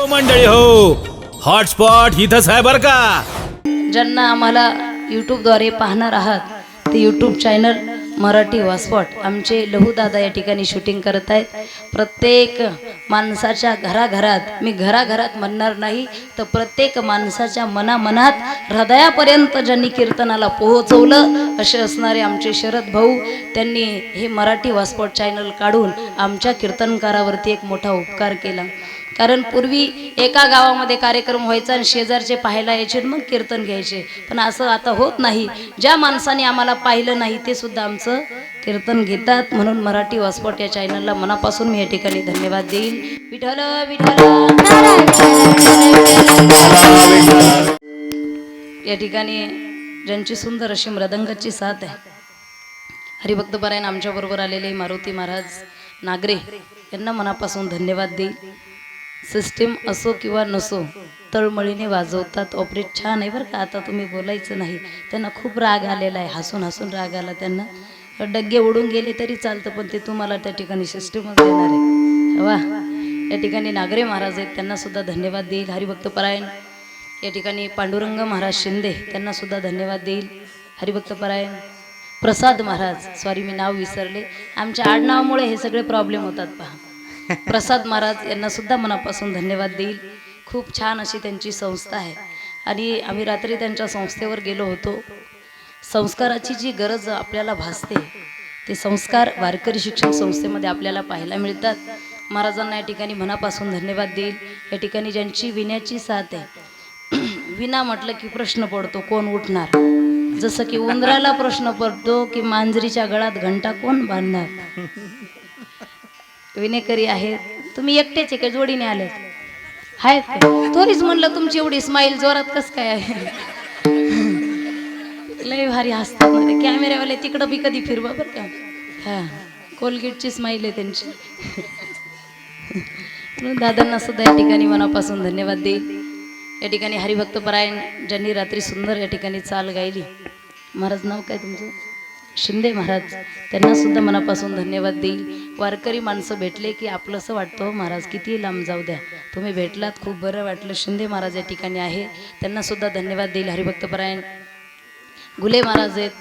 मंडळी हो, हॉटस्पॉट इथंच आहे बर का. ज्यांना आम्हाला यूट्यूबद्वारे पाहणार आहात ते यूट्यूब चॅनल मराठी हॉटस्पॉट आमचे लहूदादा या ठिकाणी शूटिंग करत आहेत. प्रत्येक माणसाच्या घराघरात, मी घराघरात म्हणणार नाही तर प्रत्येक माणसाच्या मनामनात हृदयापर्यंत ज्यांनी कीर्तनाला पोहोचवलं असे असणारे आमचे शरद भाऊ, त्यांनी हे मराठी हॉटस्पॉट चॅनल काढून आमच्या कीर्तनकारावरती एक मोठा उपकार केला. कारण पूर्वी एका गावामध्ये कार्यक्रम व्हायचा आणि शेजारचे पाहायला यायचे मग कीर्तन घ्यायचे, पण असं आता होत नाही. ज्या माणसाने आम्हाला पाहिलं नाही ते सुद्धा आमचं कीर्तन घेतात. म्हणून मराठी हॉटस्पॉट या चॅनलला मनापासून मी या ठिकाणी धन्यवाद देईल. विठ्ठल विठ्ठल या ठिकाणी ज्यांची सुंदर अशी मृदंगाची साथ आहे, हरिभक्त पारायण आमच्या बरोबर आलेले मारुती महाराज नागरे यांना मनापासून धन्यवाद देईल. सिस्टीम असो किंवा नसो तळमळीने वाजवतात. ऑपरेट छान आहे बरं का. आता तुम्ही बोलायचं नाही, त्यांना खूप राग आलेला आहे, हसून हसून राग आला त्यांना. डग्गे उडून गेले तरी चालतं, पण ते तुम्हाला त्या ठिकाणी सिस्टीमच देणार आहे. वा, या ठिकाणी नागरे महाराज आहेत, त्यांना सुद्धा धन्यवाद देईल. हरिभक्त पारायण या ठिकाणी पांडुरंग महाराज शिंदे त्यांना सुद्धा धन्यवाद देईल. हरिभक्त पारायण प्रसाद महाराज, सॉरी मी नाव विसरले, आमच्या आडनावामुळे हे सगळे प्रॉब्लेम होतात पहा. प्रसाद महाराज यांना सुद्धा मनापासून धन्यवाद देईल. खूप छान अशी त्यांची संस्था आहे आणि आम्ही रात्री त्यांच्या संस्थेवर गेलो होतो. संस्काराची जी गरज आपल्याला भासते ते संस्कार वारकरी शिक्षण संस्थेमध्ये आपल्याला पाहायला मिळतात. महाराजांना या ठिकाणी मनापासून धन्यवाद देईल. या ठिकाणी ज्यांची विण्याची साथ आहे, विना म्हटलं की प्रश्न पडतो कोण उठणार, जसं की उंदराला प्रश्न पडतो की मांजरीच्या गळात घंटा कोण बांधणार. विनेकरी आहेत. तुम्ही एकटेच आहे का जोडीने आले आहेत? तोरीच म्हणलं तुमची एवढी स्माईल जोरात कस काय आहे. लय भारी हसतात ना ते कॅमेऱ्यावाले, तिकडं बी कधी फिरवा बरं का. हा, कोलगेटची स्माईल आहे त्यांची. दादांना सुद्धा या ठिकाणी मनापासून धन्यवाद देईल. या ठिकाणी हरिभक्त पारायण ज्यांनी रात्री सुंदर या ठिकाणी चाल गायली, महाराज नाव काय तुमचं? शिंदे महाराज, त्यांना सुद्धा मनापासून धन्यवाद देईल. वारकरी माणसं भेटले की आपलंसं वाटतं महाराज किती लांब जाऊ द्या, तुम्ही भेटलात खूप बरं वाटलं. शिंदे महाराज या ठिकाणी आहे, त्यांना सुद्धा धन्यवाद देईल. हरिभक्त पारायण गुले महाराज आहेत,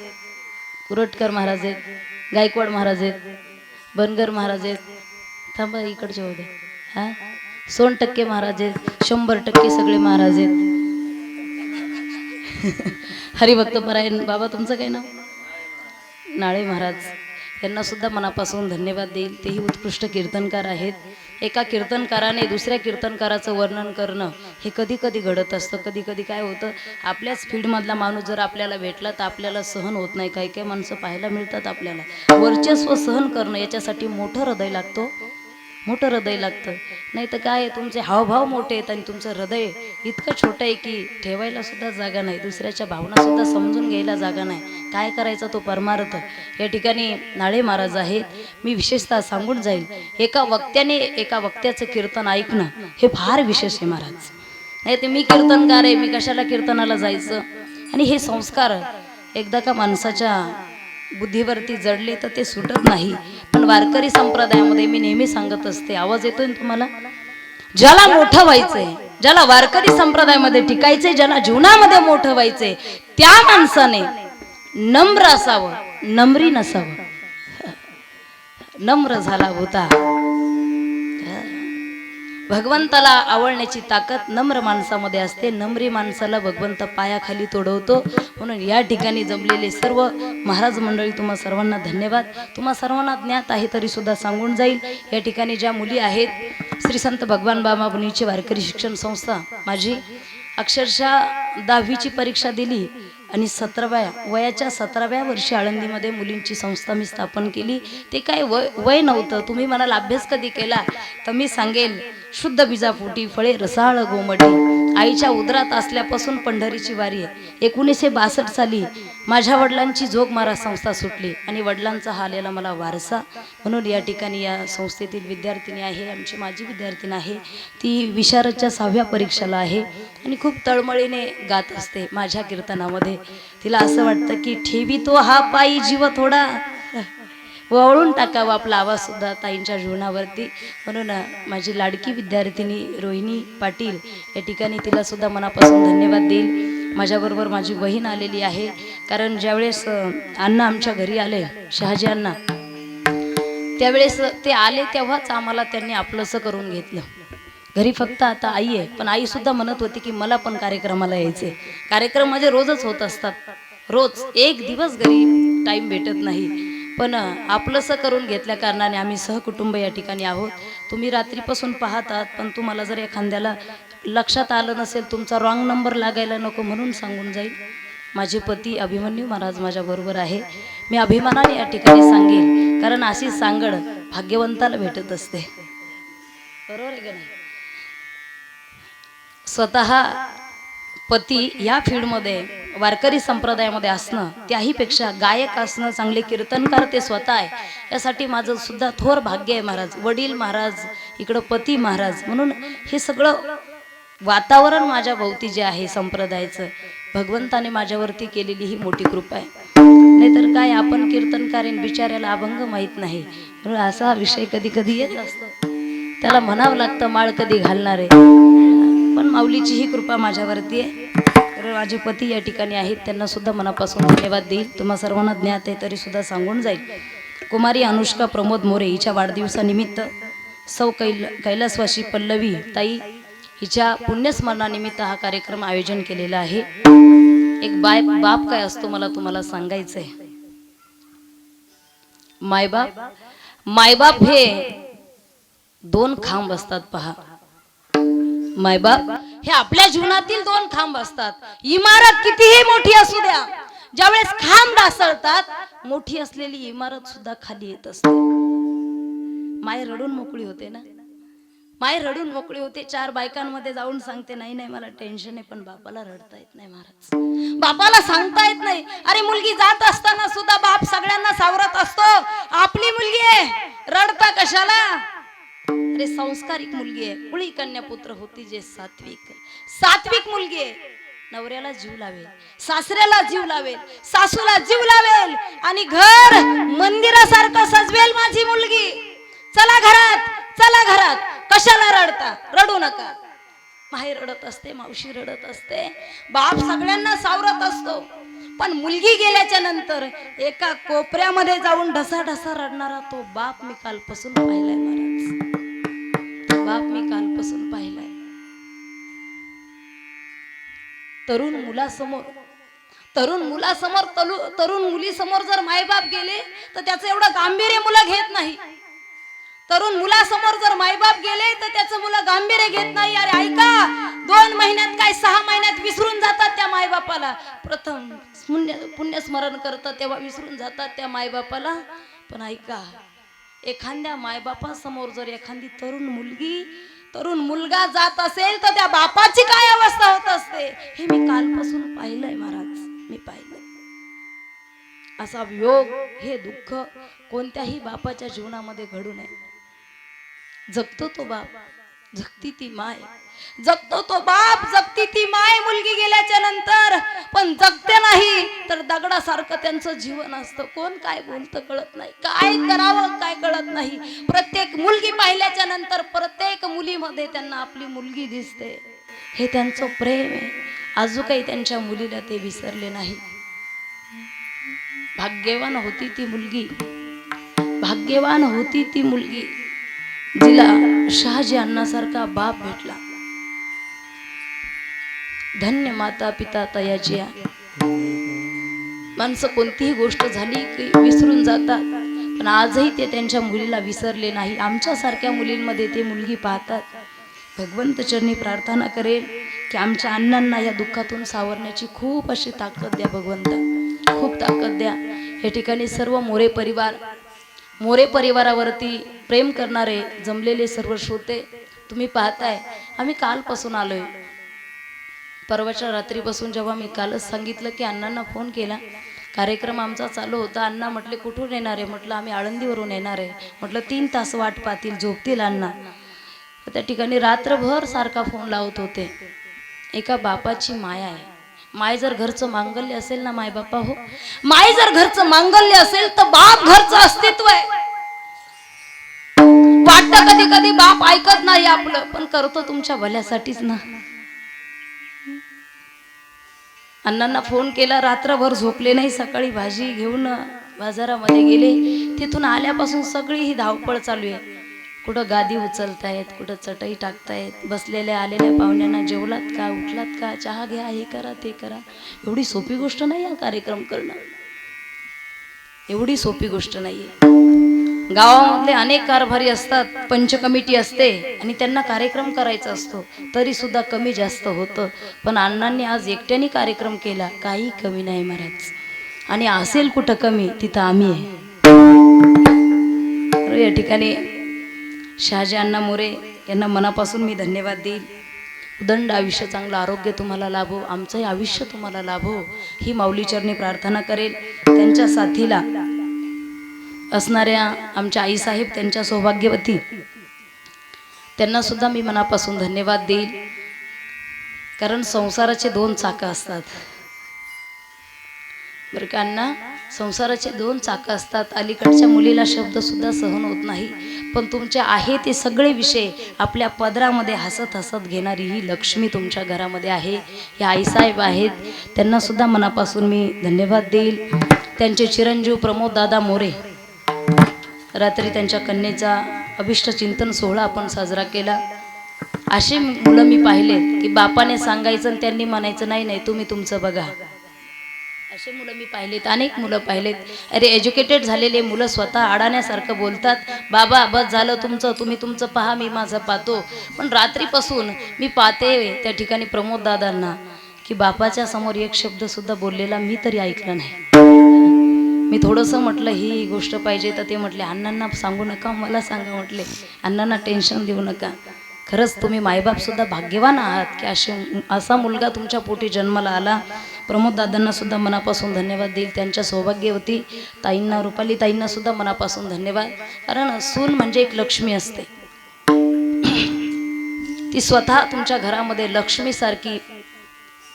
कुरटकर महाराज आहेत, गायकवाड महाराज आहेत, बनगर महाराज आहेत, थांबा इकडचे होते, हां 100% महाराज आहेत, 100% सगळे महाराज आहेत. हरिभक्त पारायण बाबा तुमचं काय नाव? नाळे महाराज, यांना सुद्धा मनापासून धन्यवाद देईल. तेही उत्कृष्ट कीर्तनकार आहेत. एका कीर्तनकाराने दुसऱ्या कीर्तनकाराचं वर्णन करणं हे कधी कधी घडत असतं. कधी कधी काय होतं, आपल्याच फील्डमधला माणूस जर आपल्याला भेटला तर आपल्याला सहन होत नाही. काही काही माणसं पाहायला मिळतात आपल्याला, वर्चस्व सहन करणं याच्यासाठी मोठं हृदय लागतो, मोठं हृदय लागतं. नाही तर काय, तुमचे हावभाव मोठे आहेत आणि तुमचं हृदय इतकं छोटं आहे की ठेवायला सुद्धा जागा नाही, दुसऱ्याच्या भावना सुद्धा समजून घ्यायला जागा नाही. काय करायचा तो परमार्थ. या ठिकाणी नाळे महाराज आहेत. मी विशेषतः सांगून जाईल, एका वक्त्याने एका वक्त्याचं कीर्तन ऐकणं हे फार विशेष आहे महाराज. नाही ते मी कीर्तनकार आहे, मी कशाला कीर्तनाला जायचं. आणि हे संस्कार एकदा का माणसाच्या बुद्धीवरती जडले तर ते सुटत नाही. पण वारकरी संप्रदायामध्ये मी नेहमी सांगत असते, आवाज येतोय ना तुम्हाला, ज्याला मोठं व्हायचंय, ज्याला वारकरी संप्रदायामध्ये टिकायचंय, ज्याला जीवनामध्ये मोठं व्हायचंय, त्या माणसाने नम्र असावं, नम्री नसावं. नम्र झाला होता. भगवंताला आवडण्याची ताकद नम्र माणसामध्ये असते. नम्री माणसाला भगवंत पायाखाली तोडवतो. म्हणून या ठिकाणी जमलेले सर्व महाराज मंडळी तुम्हा सर्वांना धन्यवाद. तुम्हा सर्वांना ज्ञात आहे तरी सुद्धा सांगून जाईल. या ठिकाणी ज्या मुली आहेत, श्री संत भगवान बाबा मुनीची वारकरी शिक्षण संस्था, माझी अक्षरशः 10वीची परीक्षा दिली आणि 17व्या 17व्या वर्षी आळंदीमध्ये मुलींची संस्था मी स्थापन केली. ते काय वय नव्हतं. तुम्ही म्हणाल अभ्यास कधी केला, तर मी सांगेल, शुद्ध बीजापोटी फळे रसाळ गोमटी, आईच्या उदरात असल्यापासून पंढरीची वारी आहे. 1962 साली माझ्या वडिलांची जोगमारा संस्था सुटली आणि वडिलांचा हा आलेला मला वारसा. म्हणून या ठिकाणी या संस्थेतील विद्यार्थिनी आहे, आमची माझी विद्यार्थिनी आहे, ती विशारदच्या 6व्या परीक्षेला आहे आणि खूप तळमळीने गात असते माझ्या कीर्तनामध्ये. तिला असं वाटतं की ठेवी तो हा पायी जीव थोडा, वळून टाकावा आपला आवाज सुद्धा ताईंच्या जीवनावरती. म्हणून माझी लाडकी विद्यार्थिनी रोहिणी पाटील या ठिकाणी तिला सुद्धा मनापासून धन्यवाद देईल. माझ्याबरोबर माझी बहीण आलेली आहे. कारण ज्यावेळेस अण्णा आमच्या घरी आले, शहाजी अण्णा, त्यावेळेस ते आले तेव्हाच आम्हाला त्यांनी आपलंसं करून घेतलं. घरी फक्त आता आई आहे, पण आई सुद्धा म्हणत होती की मला पण कार्यक्रमाला यायचे. कार्यक्रम माझे रोजच होत असतात, रोज एक दिवस घरी टाईम भेटत नाही, पण आपलंसं करून घेतल्या कारणाने आम्ही सहकुटुंब या ठिकाणी आहोत. तुम्ही रात्रीपासून पाहत आहात, पण तुम्हाला जर एखाद्याला लक्षात आलं नसेल, तुमचा रॉंग नंबर लागायला नको म्हणून सांगून जाईल. माझे पती अभिमन्यू महाराज माझ्याबरोबर आहे. मी अभिमानाने या ठिकाणी सांगेल, कारण अशी सांगड भाग्यवंताला भेटत असते. बरोबर आहे का नाही? स्वतः पती या फील्डमध्ये वारकरी संप्रदायामध्ये असणं, त्याहीपेक्षा गायक असणं, चांगले कीर्तनकार ते स्वतः आहे, यासाठी माझं सुद्धा थोर भाग्य आहे महाराज. वडील महाराज, इकडं पती महाराज, म्हणून हे सगळं वातावरण माझ्या भोवती जे आहे संप्रदायाचं, भगवंताने माझ्यावरती केलेली ही मोठी कृपा आहे. नाहीतर काय, आपण कीर्तनकारीन बिचाऱ्याला अभंग माहीत नाही, म्हणून असा विषय कधी कधी येत असतो. त्याला म्हणावं लागतं माळ कधी घालणार आहे, पण माऊलीची ही कृपा माझ्यावरती आहे. तर माझे पती या ठिकाणी आहेत, त्यांना सुद्धा मनापासून धन्यवाद देईल. तुम्हा सर्वांना ज्ञात आहे तरी सुद्धा सांगून जाईल. कुमारी अनुष्का प्रमोद मोरे हिच्या वाढदिवसानिमित्त सौ कैलासवासी पल्लवी ताई हिच्या पुण्यस्मरणानिमित्त हा कार्यक्रम आयोजन केलेला आहे. एक बाप काय असतो मला तुम्हाला सांगायचंय. मायबाप हे दोन खांब असतात. पहा, मायबाप हे आपल्या जीवनातील दोन खांब असतात. इमारत कितीही मोठी असू द्या, ज्यावेळेस खांब ढासळतात, मोठी असलेली इमारत सुद्धा खाली येत असते. माय रडून मोकळी होते ना, माय रडून मोकळी होते. चार बायकांमध्ये जाऊन सांगते, नाही नाही मला टेन्शन आहे, पण बापाला रडता येत नाही महाराज, बापाला सांगता येत नाही. अरे मुलगी जात असताना सुद्धा बाप सगळ्यांना सावरत असतो, आपली मुलगी आहे रडता कशाला. अरे संस्कारिक मुलगी आहे, कुळी कन्या पुत्र होती जे सात्विक मुलगी आहे. नवऱ्याला जीव लावेल, सासऱ्याला जीव लावेल, सासूला जीव लावेल, आणि घर मंदिरासारखं सजवेल माझी मुलगी. चला घरात, चला घरात, कशाला रडता, रडू नका. माही रडत असते, मावशी रडत असते, बाप सगळ्यांना सावरत असतो, पण मुलगी गेल्याच्या नंतर एका कोपऱ्यामध्ये जाऊन ढसा ढसा रडणारा तो बाप मी कालपासून पाहिलाय महाराज. बाप मी कालपासून पाहिलाय. तरुण मुलीसमोर जर मायबाप गेले तर त्याचं एवढं गांभीर्य मुलं घेत नाही. तरुण मुलासमोर जर मायबाप गेले तर त्याचं मुलं गांभीर्य घेत नाही. अरे ऐका, 2 महिन्यात काय 6 महिन्यात विसरून जातात त्या मायबापाला. प्रथम पुण्यस्मरण करतात तेव्हा विसरून जातात त्या मायबापाला. पण ऐका, एखाद्या मायबापासमोर जर एखादी तरुण मुलगा जात असेल तर त्या बापाची काय अवस्था होत असते, हे मी कालपासून पाहिलंय महाराज, मी पाहिलंय. असा वियोग, हे दुःख कोणत्याही बापाच्या जीवनामध्ये घडू नये. जगतो तो बाप, जगती ती माय, जगतो तो बाप, जगती ती माय मुलगी गेल्याच्या नंतर. पण जगते नाही तर दगडासारखं त्यांचं जीवन असतं. कोण काय बोलतं कळत नाही, काय करावं काय कळत नाही. प्रत्येक मुलगी पाहिल्याच्या नंतर प्रत्येक मुलीमध्ये त्यांना आपली मुलगी दिसते. हे त्यांचं प्रेम आहे. अजून काही त्यांच्या मुलीला ते विसरले नाही. भाग्यवान होती ती मुलगी, भाग्यवान होती ती मुलगी जिला शहाजी अण्णासारखा बाप भेटला. धन्य माता पिता तयाची. माणसं कोणतीही गोष्ट झाली की विसरून जातात, पण आजही ते त्यांच्या मुलीला विसरले नाही. आमच्यासारख्या मुलींमध्ये ते मुलगी पाहतात. भगवंत चरणी प्रार्थना करेल की आमच्या अण्णांना या दुःखातून सावरण्याची खूप अशी ताकद द्या भगवंता, खूप ताकद द्या. या ठिकाणी सर्व मोरे परिवारावरती प्रेम करणारे जमलेले सर्व श्रोते तुम्ही पाहताय. आम्ही कालपासून आलोय, परवाच्या रात्रीपासून. जेव्हा मी कालच सांगितलं की अण्णांना फोन केला, कार्यक्रम आमचा चालू होता. अण्णा म्हटले कुठून येणार आहे, म्हटलं आम्ही आळंदीवरून येणार आहे. म्हटलं 3 तास वाट पाहतील, झोपतील अण्णा. त्या ठिकाणी रात्रभर सारखा फोन लावत होते. एका बापाची माया आहे. माय जर घरचं मांगल्य असेल ना माय बापा हो, माय जर घरचं मांगल्य असेल तर बाप घरचं अस्तित्व आहे. वाटतं कधी कधी बाप ऐकत नाही आपलं, पण करतो तुमच्या भल्यासाठीच ना. अण्णांना फोन केला, रात्रभर झोपले नाही, सकाळी भाजी घेऊन बाजारामध्ये गेले. तिथून आल्यापासून सगळी ही धावपळ चालू आहे. कुठं गादी उचलतायत, कुठं चटई टाकतायत, बसलेल्या आलेल्या पाहुण्यांना जेवलात का, उठलात का, चहा घ्या, हे करा ते करा. एवढी सोपी गोष्ट नाही हा कार्यक्रम करणं, एवढी सोपी गोष्ट नाहीये. गावामधले अनेक कारभारी असतात, पंच कमिटी असते आणि त्यांना कार्यक्रम करायचा असतो, तरी सुद्धा कमी जास्त होतं. पण अण्णांनी आज एकट्याने कार्यक्रम केला, काही कमी नाही महाराज. आणि असेल कुठं कमी, तिथं आम्ही आहे. या ठिकाणी शहाजी अण्णा मोरे यांना मनापासून मी धन्यवाद देईल. उदंड आयुष्य, चांगलं आरोग्य तुम्हाला लाभो, आमचंही आयुष्य तुम्हाला लाभो ही माऊलीचरणी प्रार्थना करेल. त्यांच्या साथीला असणाऱ्या आमच्या आईसाहेब, त्यांच्या सौभाग्यवती, त्यांना सुद्धा मी मनापासून धन्यवाद देईल. कारण संसाराचे दोन चाकं असतात बरं का अण्णा, संसाराचे दोन चाकं असतात. अलीकडच्या मुलीला शब्द सुद्धा सहन होत नाही, पण तुमचे आहे ते सगळे विषय आपल्या पदरामध्ये हसत हसत घेणारी ही लक्ष्मी तुमच्या घरामध्ये आहे. या आईसाहेब आहेत, त्यांना सुद्धा मनापासून मी धन्यवाद देईल. त्यांचे चिरंजीव प्रमोद दादा मोरे, रात्री त्यांच्या कन्येचा अभिष्ट चिंतन सोहळा आपण साजरा केला. असे मुलं मी पाहिलेत की बापाने सांगायचं आणि त्यांनी म्हणायचं नाही नाही तुम्ही तुमचं बघा. असे मुलं मी पाहिलेत, अनेक मुलं पाहिलेत. अरे एज्युकेटेड झालेले मुलं स्वतः अडाण्यासारखं बोलतात, बाबा बस झालं तुमचं, तुम्ही तुमचं पहा, मी माझं पाहतो. पण रात्रीपासून मी पाहते त्या ठिकाणी प्रमोद दादांना की बापाच्या समोर एक शब्द सुद्धा बोललेला मी तरी ऐकलं नाही. मी थोडंसं म्हटलं ही गोष्ट पाहिजे, तर ते म्हटले अण्णांना सांगू नका, मला सांगा. म्हटले अण्णांना टेन्शन देऊ नका. खरंच तुम्ही मायबाप सुद्धा भाग्यवान आहात की असा मुलगा तुमच्या पोटी जन्माला आला. प्रमोद दादांना सुद्धा मनापासून धन्यवाद देईल. त्यांच्या सौभाग्यवती ताईंना, रुपाली ताईंना सुद्धा मनापासून धन्यवाद. कारण सून म्हणजे एक लक्ष्मी असते, ती स्वतः तुमच्या घरामध्ये लक्ष्मीसारखी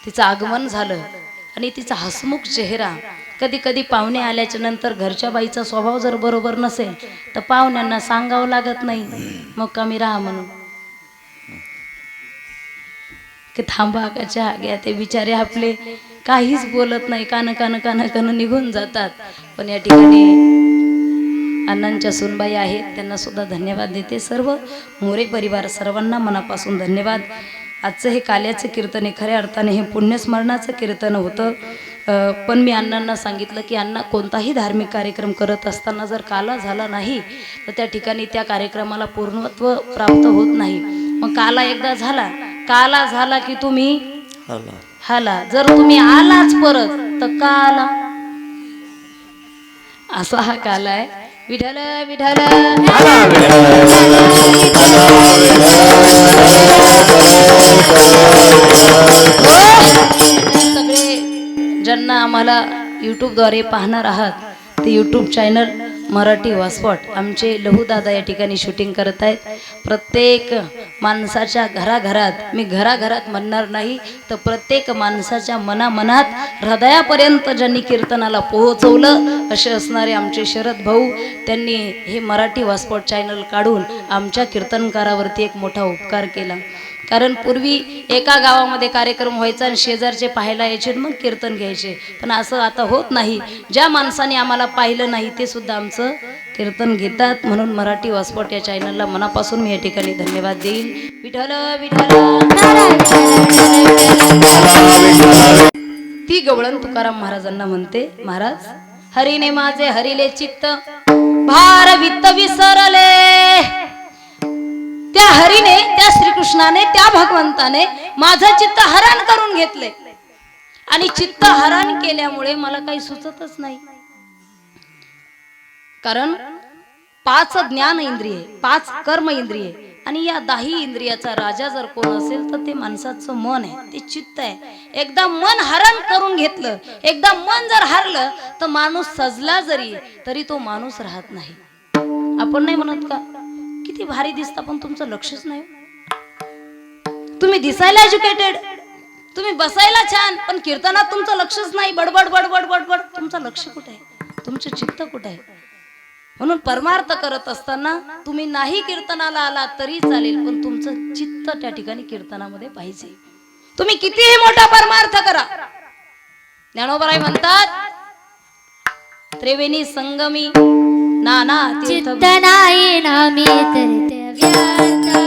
तिचं आगमन झालं आणि तिचा हसमुख चेहरा. कधी कधी पाहुणे आल्याच्या नंतर घरच्या बाईचा स्वभाव जर बरोबर नसेल तर पाहुण्यांना सांगावं लागत नाही मग कमी राहा म्हणून, की थांबा का चहा घ्या. ते बिचारे आपले काहीच बोलत नाही, कान कान कान कान निघून जातात. पण या ठिकाणी अण्णांच्या सुनबाई आहेत, त्यांना सुद्धा धन्यवाद देते. सर्व मोरे परिवार सर्वांना मनापासून धन्यवाद. आजचं हे काल्याचं कीर्तन आहे, खऱ्या अर्थाने हे पुण्यस्मरणाचं कीर्तन होतं. पण मी अण्णांना सांगितलं की अण्णा कोणताही धार्मिक कार्यक्रम करत असताना जर काला झाला नाही तर त्या ठिकाणी त्या कार्यक्रमाला पूर्णत्व प्राप्त होत नाही. मग काला एकदा झाला, काला झाला की तुम्ही हाला, जर तुम्ही आलाच परत तर काला, असा हा काला आहे. विठ्ठल विठ्ठल सगळे ज्यांना आम्हाला यूट्यूबद्वारे पाहणार आहात ते यूट्यूब चॅनल मराठी वॉस्पॉट आमचे लहूदादा या ठिकाणी शूटिंग करत आहेत. प्रत्येक माणसाच्या घराघरात, मी घराघरात म्हणणार नाही तर प्रत्येक माणसाच्या मनामनात, हृदयापर्यंत ज्यांनी कीर्तनाला पोहोचवलं असे असणारे आमचे शरद भाऊ, त्यांनी हे मराठी वॉस्पॉट चॅनल काढून आमच्या कीर्तनकारावरती एक मोठा उपकार केला. कारण पूर्वी एका गावामध्ये कार्यक्रम व्हायचा आणि शेजारचे पाहायला यायचे मग कीर्तन घ्यायचे, पण असं आता होत नाही. ज्या माणसाने आम्हाला पाहिलं नाही ते सुद्धा आमचं कीर्तन घेतात. म्हणून मराठी वॉस्पॉट या चॅनलला मनापासून मी या ठिकाणी धन्यवाद देईल. विठ्ठल विठ्ठल ती गवळण तुकाराम महाराजांना म्हणते, महाराज हरीने माझे हरिले चित्त, भार वित्त विसरले. त्या हरीने, त्या श्रीकृष्णाने, त्या भगवंताने माझं चित्त हरण करून घेतले आणि चित्त हरण केल्यामुळे मला काही सुचतच नाही. कारण 5 ज्ञान इंद्रिये, 5 कर्म इंद्रिये आणि या 10 इंद्रियाचा राजा जर कोण असेल तर ते माणसाचं मन आहे, ते चित्त आहे. एकदा मन हरण करून घेतलं, एकदा मन जर हरलं तर माणूस सजला जरी तरी तो माणूस राहत नाही. आपण नाही म्हणत का किती भारी दिसता पण तुमचं लक्षच नाही. तुम्ही दिसायला एज्युकेटेड, तुम्ही बसायला छान पण कीर्तनात तुमचं लक्षच नाही. बडबड बडबड बडबड. तुमचं लक्ष कुठे आहे? तुमचं चित्त कुठे आहे? म्हणून परमार्थ करत असताना तुम्ही नाही कीर्तनाला आला तरी चालेल, पण तुमचं चित्त त्या ठिकाणी कीर्तनामध्ये पाहिजे. तुम्ही कितीही मोठा परमार्थ करा. ज्ञानोबराय म्हणतात त्रिवेणी संगमी नाना तीर्थ चित्त नाही नामी तर ते व्यर्थ.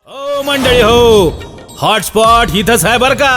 हो मंडळी हो, हॉटस्पॉट इथंच आहे बर का.